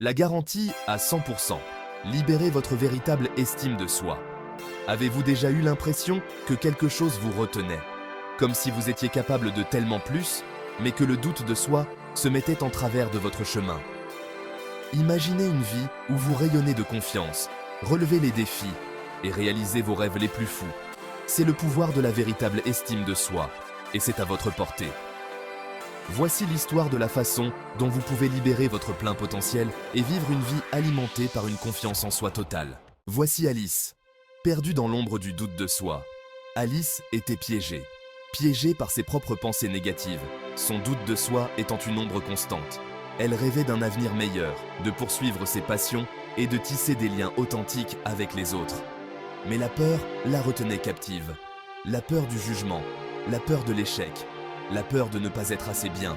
La garantie à 100%. Libérez votre véritable estime de soi. Avez-vous déjà eu l'impression que quelque chose vous retenait? Comme si vous étiez capable de tellement plus, mais que le doute de soi se mettait en travers de votre chemin. Imaginez une vie où vous rayonnez de confiance, relevez les défis et réalisez vos rêves les plus fous. C'est le pouvoir de la véritable estime de soi, et c'est à votre portée. Voici l'histoire de la façon dont vous pouvez libérer votre plein potentiel et vivre une vie alimentée par une confiance en soi totale. Voici Alice. Perdue dans l'ombre du doute de soi, Alice était piégée. Piégée par ses propres pensées négatives, son doute de soi étant une ombre constante. Elle rêvait d'un avenir meilleur, de poursuivre ses passions et de tisser des liens authentiques avec les autres. Mais la peur la retenait captive. La peur du jugement, la peur de l'échec, la peur de ne pas être assez bien.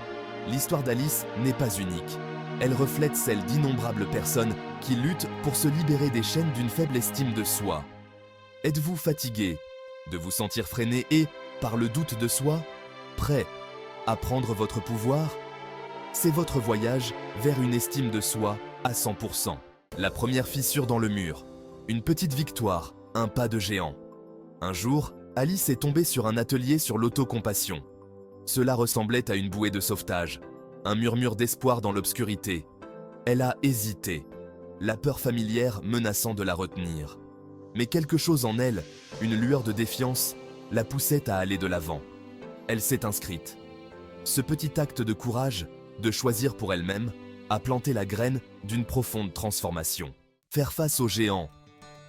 L'histoire d'Alice n'est pas unique. Elle reflète celle d'innombrables personnes qui luttent pour se libérer des chaînes d'une faible estime de soi. Êtes-vous fatigué de vous sentir freiné et, par le doute de soi, prêt à prendre votre pouvoir? C'est votre voyage vers une estime de soi à 100%. La première fissure dans le mur. Une petite victoire, un pas de géant. Un jour, Alice est tombée sur un atelier sur l'autocompassion. Cela ressemblait à une bouée de sauvetage, un murmure d'espoir dans l'obscurité. Elle a hésité, la peur familière menaçant de la retenir. Mais quelque chose en elle, une lueur de défiance, la poussait à aller de l'avant. Elle s'est inscrite. Ce petit acte de courage, de choisir pour elle-même, a planté la graine d'une profonde transformation. Faire face au géant,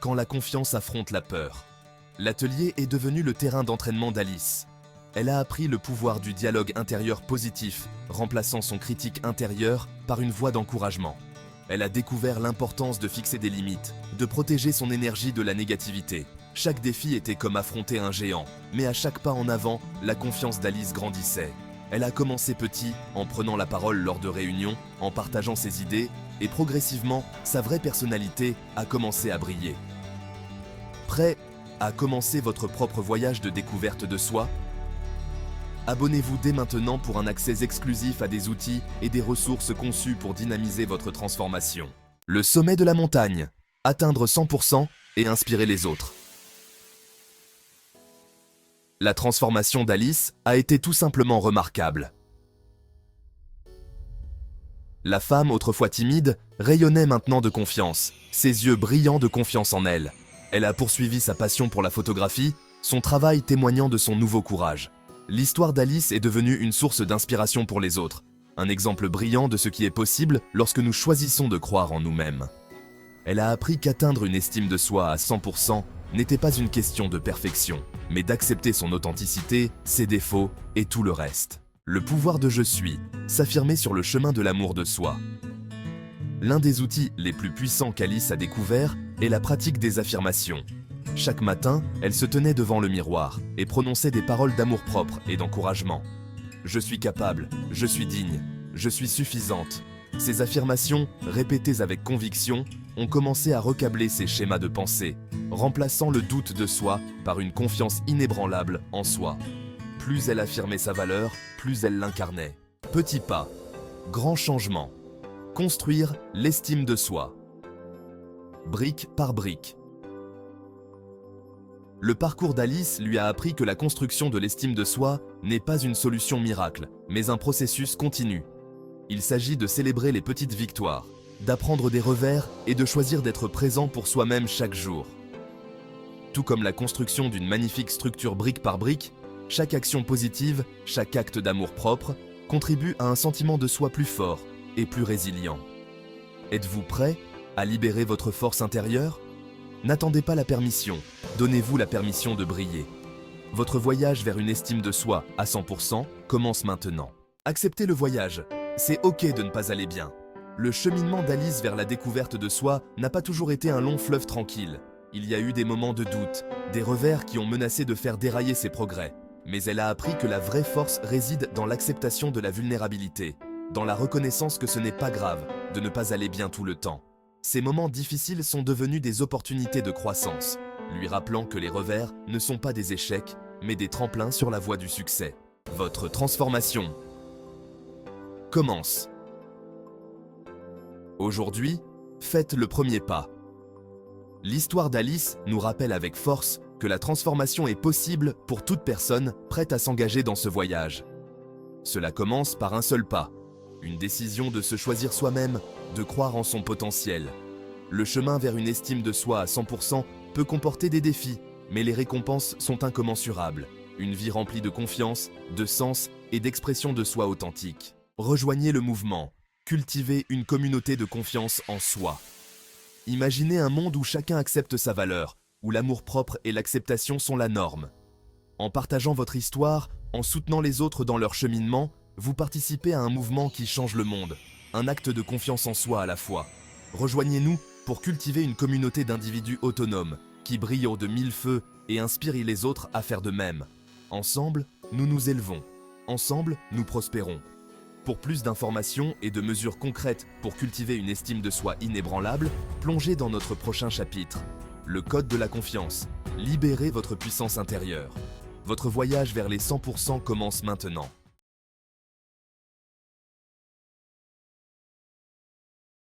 quand la confiance affronte la peur. L'atelier est devenu le terrain d'entraînement d'Alice. Elle a appris le pouvoir du dialogue intérieur positif, remplaçant son critique intérieur par une voix d'encouragement. Elle a découvert l'importance de fixer des limites, de protéger son énergie de la négativité. Chaque défi était comme affronter un géant, mais à chaque pas en avant, la confiance d'Alice grandissait. Elle a commencé petit, en prenant la parole lors de réunions, en partageant ses idées, et progressivement, sa vraie personnalité a commencé à briller. Prêt à commencer votre propre voyage de découverte de soi? Abonnez-vous dès maintenant pour un accès exclusif à des outils et des ressources conçues pour dynamiser votre transformation. Le sommet de la montagne. Atteindre 100% et inspirer les autres. La transformation d'Alice a été tout simplement remarquable. La femme, autrefois timide, rayonnait maintenant de confiance, ses yeux brillants de confiance en elle. Elle a poursuivi sa passion pour la photographie, son travail témoignant de son nouveau courage. L'histoire d'Alice est devenue une source d'inspiration pour les autres, un exemple brillant de ce qui est possible lorsque nous choisissons de croire en nous-mêmes. Elle a appris qu'atteindre une estime de soi à 100% n'était pas une question de perfection, mais d'accepter son authenticité, ses défauts et tout le reste. Le pouvoir de « je suis », s'affirmer sur le chemin de l'amour de soi. L'un des outils les plus puissants qu'Alice a découvert est la pratique des affirmations. Chaque matin, elle se tenait devant le miroir et prononçait des paroles d'amour-propre et d'encouragement. « Je suis capable, je suis digne, je suis suffisante ». Ces affirmations, répétées avec conviction, ont commencé à recabler ses schémas de pensée, remplaçant le doute de soi par une confiance inébranlable en soi. Plus elle affirmait sa valeur, plus elle l'incarnait. Petit pas, grand changement. Construire l'estime de soi. Brique par brique. Le parcours d'Alice lui a appris que la construction de l'estime de soi n'est pas une solution miracle, mais un processus continu. Il s'agit de célébrer les petites victoires, d'apprendre des revers et de choisir d'être présent pour soi-même chaque jour. Tout comme la construction d'une magnifique structure brique par brique, chaque action positive, chaque acte d'amour-propre contribue à un sentiment de soi plus fort et plus résilient. Êtes-vous prêt à libérer votre force intérieure? N'attendez pas la permission, donnez-vous la permission de briller. Votre voyage vers une estime de soi à 100% commence maintenant. Acceptez le voyage, c'est ok de ne pas aller bien. Le cheminement d'Alice vers la découverte de soi n'a pas toujours été un long fleuve tranquille. Il y a eu des moments de doute, des revers qui ont menacé de faire dérailler ses progrès. Mais elle a appris que la vraie force réside dans l'acceptation de la vulnérabilité, dans la reconnaissance que ce n'est pas grave de ne pas aller bien tout le temps. Ces moments difficiles sont devenus des opportunités de croissance, lui rappelant que les revers ne sont pas des échecs, mais des tremplins sur la voie du succès. Votre transformation commence. Aujourd'hui, faites le premier pas. L'histoire d'Alice nous rappelle avec force que la transformation est possible pour toute personne prête à s'engager dans ce voyage. Cela commence par un seul pas, une décision de se choisir soi-même, de croire en son potentiel. Le chemin vers une estime de soi à 100% peut comporter des défis, mais les récompenses sont incommensurables. Une vie remplie de confiance, de sens et d'expression de soi authentique. Rejoignez le mouvement, cultivez une communauté de confiance en soi. Imaginez un monde où chacun accepte sa valeur, où l'amour-propre et l'acceptation sont la norme. En partageant votre histoire, en soutenant les autres dans leur cheminement, vous participez à un mouvement qui change le monde, un acte de confiance en soi à la fois. Rejoignez-nous pour cultiver une communauté d'individus autonomes, qui brillent de mille feux et inspirent les autres à faire de même. Ensemble, nous nous élevons. Ensemble, nous prospérons. Pour plus d'informations et de mesures concrètes pour cultiver une estime de soi inébranlable, plongez dans notre prochain chapitre. Le code de la confiance. Libérez votre puissance intérieure. Votre voyage vers les 100% commence maintenant.